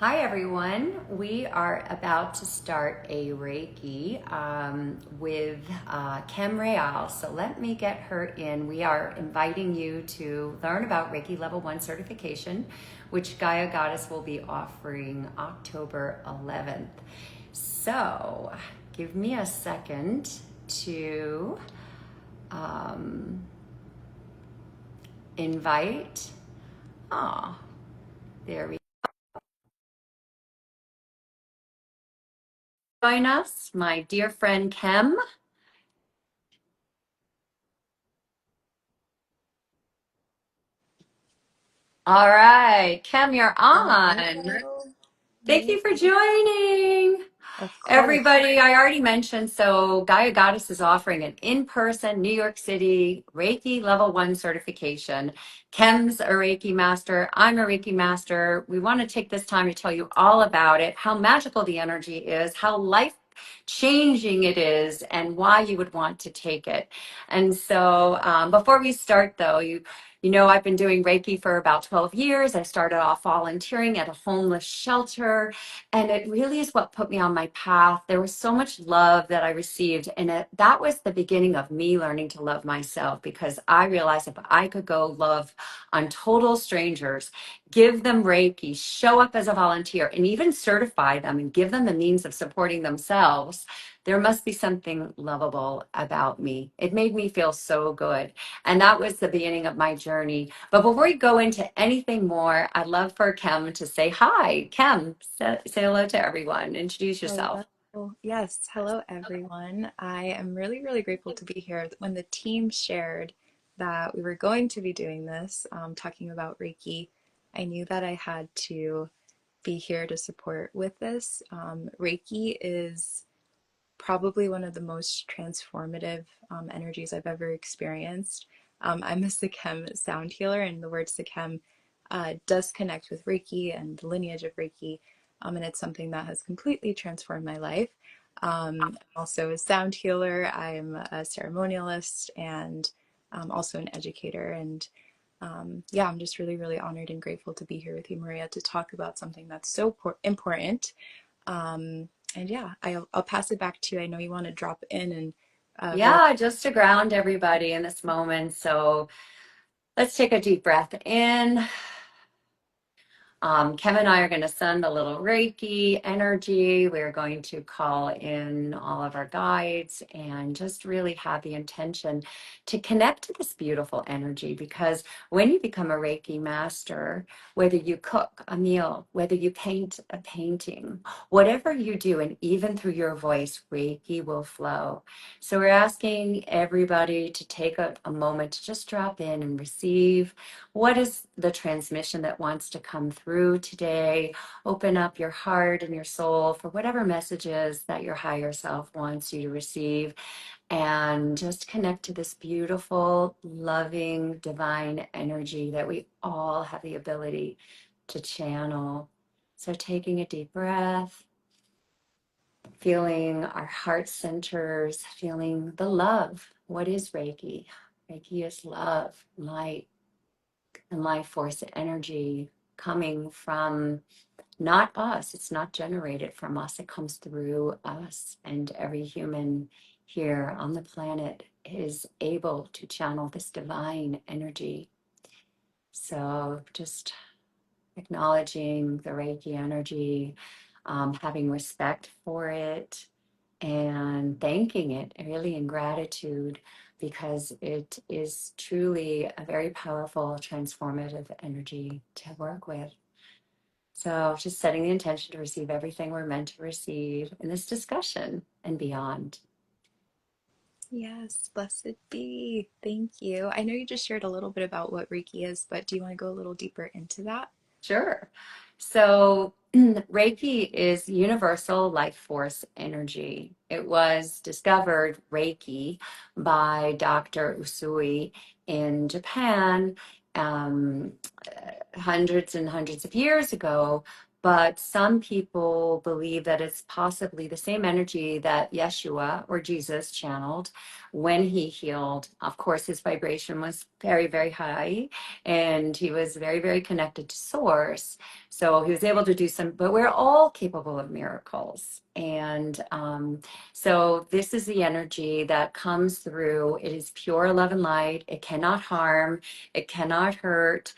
Hi everyone. We are about to start a Reiki with Kim Real. So let me get her in. We are inviting you to learn about Reiki Level One Certification, which Gaia Goddess will be offering October 11th. So give me a second to invite. Ah, there we join us, my dear friend Kim. All right, Kim, you're on. Hello. Thank Hey. you for joining. Of course. Everybody, I already mentioned, so Gaia Goddess is offering an in-person New York City Reiki Level 1 certification. Kim's a Reiki master. I'm a Reiki master. We want to take this time to tell you all about it, how magical the energy is, how life changing it is, and why you would want to take it. And so before we start though, you know, I've been doing Reiki for about 12 years. I started off volunteering at a homeless shelter, and it really is what put me on my path. There was so much love that I received, and that was the beginning of me learning to love myself, because I realized if I could go love on total strangers, give them Reiki, show up as a volunteer, and even certify them and give them the means of supporting themselves, there must be something lovable about me. It made me feel so good. And that was the beginning of my journey. But before we go into anything more, I'd love for Kim to say hi. Kim, say hello to everyone. Introduce yourself. Hello. Yes. Hello, everyone. I am really, really grateful to be here. When the team shared that we were going to be doing this, talking about Reiki, I knew that I had to be here to support with this. Reiki is probably one of the most transformative energies I've ever experienced. I'm a Sikhem sound healer, and the word Sikhem does connect with Reiki and the lineage of Reiki, and it's something that has completely transformed my life. Also a sound healer, I'm a ceremonialist and also an educator. And yeah, I'm just really, really honored and grateful to be here with you, Maria, to talk about something that's so important. And yeah, I'll pass it back to you. I know you want to drop in and really. Yeah, just to ground everybody in this moment. So let's take a deep breath in. Kim and I are going to send a little Reiki energy. We're going to call in all of our guides and just really have the intention to connect to this beautiful energy, because when you become a Reiki master, whether you cook a meal, whether you paint a painting, whatever you do, and even through your voice, Reiki will flow. So we're asking everybody to take a moment to just drop in and receive. What is the transmission that wants to come through today? Open up your heart and your soul for whatever messages that your higher self wants you to receive, and just connect to this beautiful, loving, divine energy that we all have the ability to channel. So taking a deep breath, feeling our heart centers, feeling the love. What is Reiki? Reiki is love, light, and life force energy coming from not us. It's not generated from us. It comes through us. And every human here on the planet is able to channel this divine energy. So just acknowledging the Reiki energy, having respect for it, and thanking it really in gratitude, because it is truly a very powerful, transformative energy to work with. So just setting the intention to receive everything we're meant to receive in this discussion and beyond. Yes, blessed be. Thank you. I know you just shared a little bit about what Reiki is, but do you want to go a little deeper into that? Sure. So Reiki is universal life force energy. It was discovered, Reiki, by Dr. Usui in Japan, um, hundreds and hundreds of years ago. But some people believe that it's possibly the same energy that Yeshua or Jesus channeled when he healed. Of course, his vibration was very, very high, and he was very, very connected to source. So he was able to do some, but we're all capable of miracles. And so this is the energy that comes through. It is pure love and light. It cannot harm, it cannot hurt.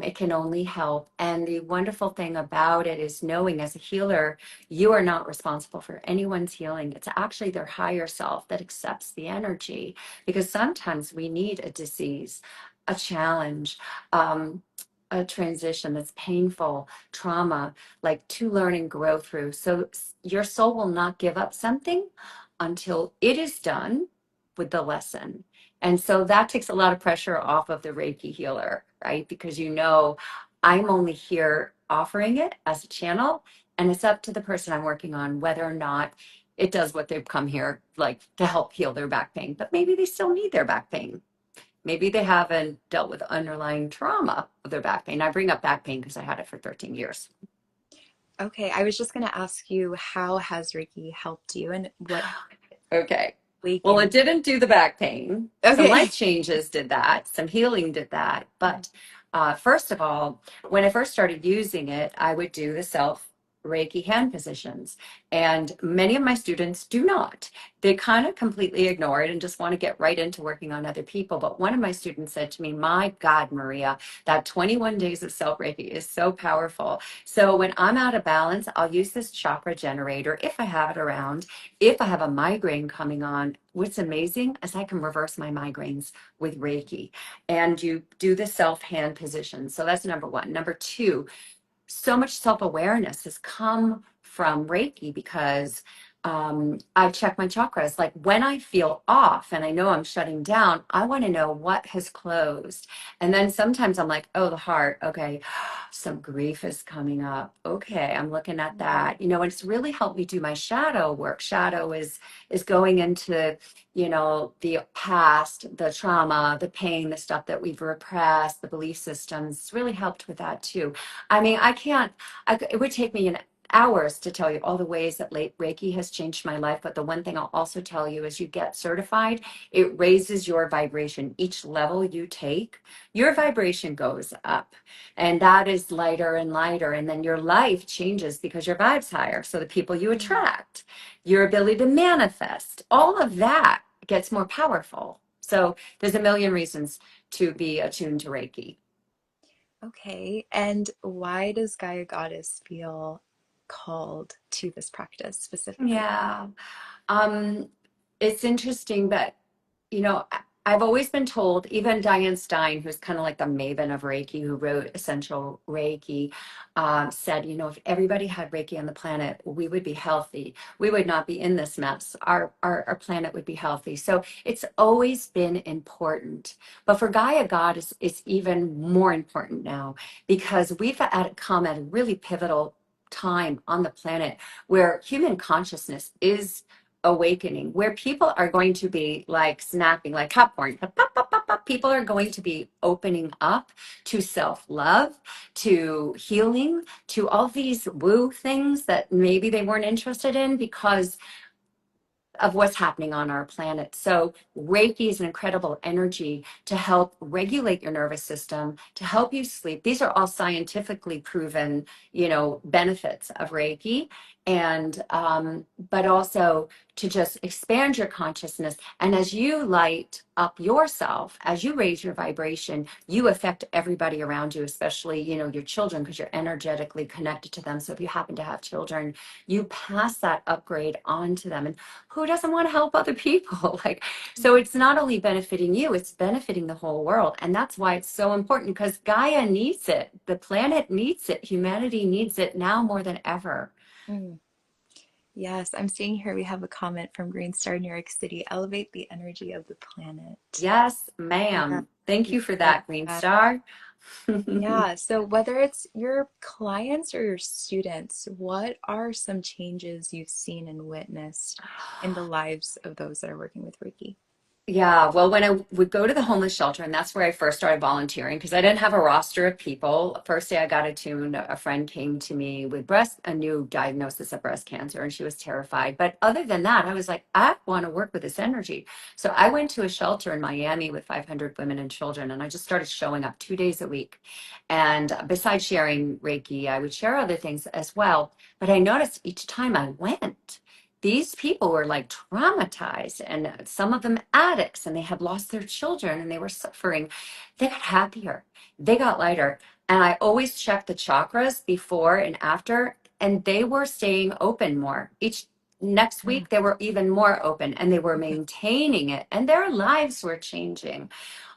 It can only help. And the wonderful thing about it is knowing as a healer, you are not responsible for anyone's healing. It's actually their higher self that accepts the energy, because sometimes we need a disease, a challenge, a transition that's painful, trauma, like to learn and grow through. So your soul will not give up something until it is done with the lesson. And so that takes a lot of pressure off of the Reiki healer, right? Because I'm only here offering it as a channel, and it's up to the person I'm working on whether or not it does what they've come here like to help heal their back pain. But maybe they still need their back pain. Maybe they haven't dealt with underlying trauma of their back pain. I bring up back pain because I had it for 13 years. Okay, I was just going to ask you, how has Reiki helped you and what Okay. Well, awakened? it didn't do the back pain. Some Okay. life changes did that. Some healing did that. But first of all, when I first started using it, I would do the self Reiki hand positions. And many of my students do not. They kind of completely ignore it and just want to get right into working on other people. But one of my students said to me, "My God, Maria, that 21 days of self Reiki is so powerful. So when I'm out of balance, I'll use this chakra generator if I have it around. If I have a migraine coming on, what's amazing is I can reverse my migraines with Reiki." And you do the self hand position. So that's number one. Number two, so much self-awareness has come from Reiki because I check my chakras. Like when I feel off and I know I'm shutting down, I want to know what has closed. And then sometimes I'm like, oh, the heart. Okay, some grief is coming up. Okay, I'm looking at that. And it's really helped me do my shadow work. Shadow is going into, the past, the trauma, the pain, the stuff that we've repressed, the belief systems. It's really helped with that too. I mean, it would take me an hours to tell you all the ways that late Reiki has changed my life. But the one thing I'll also tell you is you get certified, it raises your vibration. Each level you take, your vibration goes up, and that is lighter and lighter. And then your life changes because your vibe's higher. So the people you attract, your ability to manifest, all of that gets more powerful. So there's a million reasons to be attuned to Reiki. Okay, and why does Gaia Goddess feel called to this practice specifically? Yeah. Um, it's interesting, but I've always been told, even Diane Stein, who's kind of like the maven of Reiki, who wrote Essential Reiki, said, if everybody had Reiki on the planet, we would be healthy. We would not be in this mess. Our planet would be healthy. So it's always been important. But for Gaia God, it's even more important now because come at a really pivotal time on the planet where human consciousness is awakening, where people are going to be like snapping like popcorn. Pop, pop, pop, pop, pop. People are going to be opening up to self-love, to healing, to all these woo things that maybe they weren't interested in because of what's happening on our planet. So Reiki is an incredible energy to help regulate your nervous system, to help you sleep. These are all scientifically proven, benefits of Reiki. And but also to just expand your consciousness. And as you light up yourself, as you raise your vibration, you affect everybody around you, especially, your children, because you're energetically connected to them. So if you happen to have children, you pass that upgrade on to them. And who doesn't want to help other people? So it's not only benefiting you, it's benefiting the whole world. And that's why it's so important, because Gaia needs it. The planet needs it. Humanity needs it now more than ever. Mm. Yes, I'm seeing here we have a comment from Green Star, New York City. Elevate the energy of the planet. Yes, Yeah, ma'am. Thank we you for love that, Green that. Star. Yeah, so whether it's your clients or your students, what are some changes you've seen and witnessed in the lives of those that are working with Reiki? Yeah, well, when I would go to the homeless shelter, and that's where I first started volunteering because I didn't have a roster of people. First day I got attuned, a friend came to me with a new diagnosis of breast cancer, and she was terrified. But other than that, I was like, I want to work with this energy. So I went to a shelter in Miami with 500 women and children, and I just started showing up 2 days a week. And besides sharing Reiki, I would share other things as well. But I noticed each time I went, these people were like traumatized, and some of them addicts, and they had lost their children and they were suffering. They got happier, they got lighter. And I always checked the chakras before and after, and they were staying open more. Each next Mm. week, they were even more open and they were maintaining it, and their lives were changing.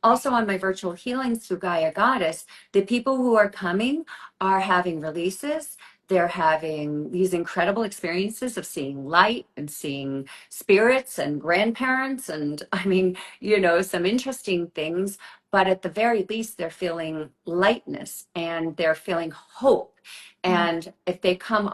Also, on my virtual healings through Gaia Goddess, the people who are coming are having releases. They're having these incredible experiences of seeing light and seeing spirits and grandparents. And I mean, some interesting things. But at the very least, they're feeling lightness and they're feeling hope. Mm. And if they come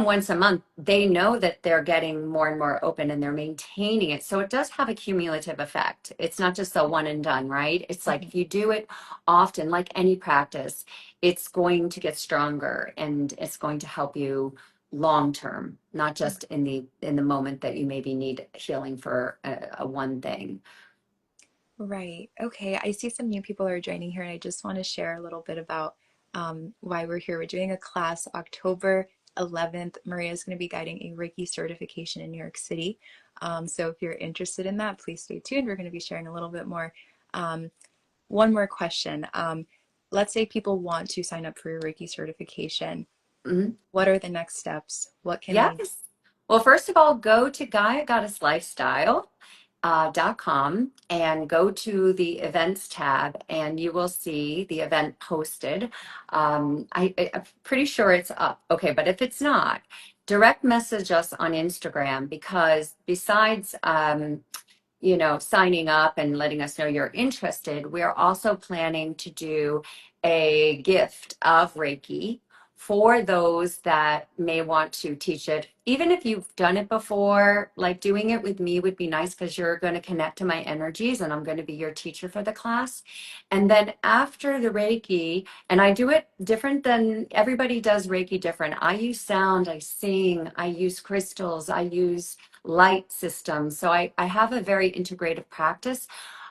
once a month, they know that they're getting more and more open and they're maintaining it. So it does have a cumulative effect. It's not just a one and done, right? It's like Mhm. if you do it often, like any practice, it's going to get stronger and it's going to help you long term, not just in the moment that you maybe need healing for a one thing. Right. Okay. I see some new people are joining here, and I just want to share a little bit about why we're here. We're doing a class October 11th. Maria is going to be guiding a Reiki certification in New York City. So if you're interested in that, please stay tuned. We're going to be sharing a little bit more. Um, one more question. Let's say people want to sign up for your Reiki certification. Mhm. What are the next steps? What can they do? Yes. Well, first of all, go to Gaia Goddess Lifestyle. .com and go to the events tab and you will see the event posted. I'm pretty sure it's up. Okay, but if it's not, direct message us on Instagram because besides signing up and letting us know you're interested, we're also planning to do a gift of Reiki for those that may want to teach it. Even if you've done it before, like doing it with me would be nice because you're going to connect to my energies and I'm going to be your teacher for the class. And then after the Reiki, and I do it different than everybody does Reiki different. I use sound, I sing, I use crystals, I use light systems. So I have a very integrative practice.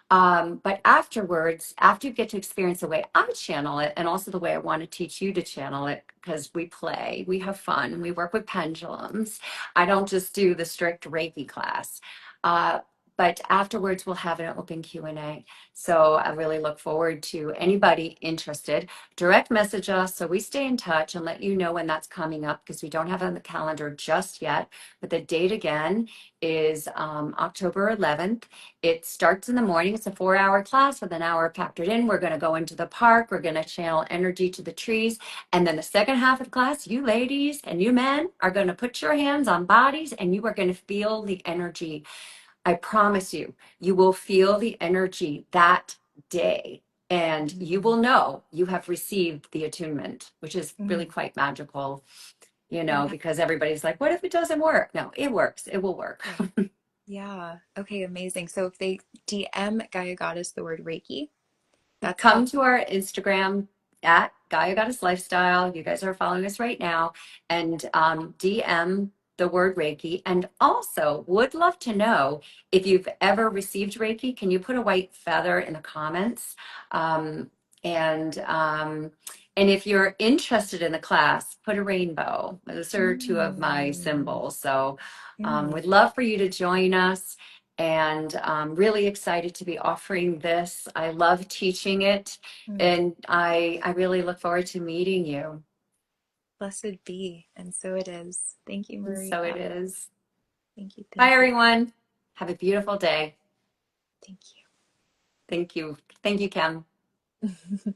But afterwards, after you get to experience the way I channel it and also the way I want to teach you to channel it, because we play, we have fun, we work with pendulums. I don't just do the strict Reiki class. Uh, but afterwards, we'll have an open Q&A. So I really look forward to anybody interested. Direct message us so we stay in touch and let you know when that's coming up because we don't have it on the calendar just yet. But the date again is October 11th. It starts in the morning. It's a 4-hour class with an hour factored in. We're going to go into the park. We're going to channel energy to the trees. And then the second half of the class, you ladies and you men are going to put your hands on bodies and you are going to feel the energy. I promise you, you will feel the energy that day. And you Mm. will know you have received the attunement, which is really Mm. quite magical, Yeah. because everybody's like, what if it doesn't work? No, it works. It will work. Right. Yeah. Okay, amazing. So if they DM Gaia Goddess the word Reiki, that's how. Come to our Instagram at Gaia Goddess Lifestyle. You guys are following us right now, and DM the word Reiki. And also, would love to know if you've ever received Reiki. Can you put a white feather in the comments? Um, and um, and if you're interested in the class, put a rainbow. Those are two of my Mm. symbols. So, Mm. we'd love for you to join us and I'm really excited to be offering this. I love teaching it, Mm. and I really look forward to meeting you. Blessed be. And so it is. Thank you, And so it Maria. is. Thank you. Bye, Thank you. everyone. Have a beautiful day. Thank Thank you. Thank you, Kim. you.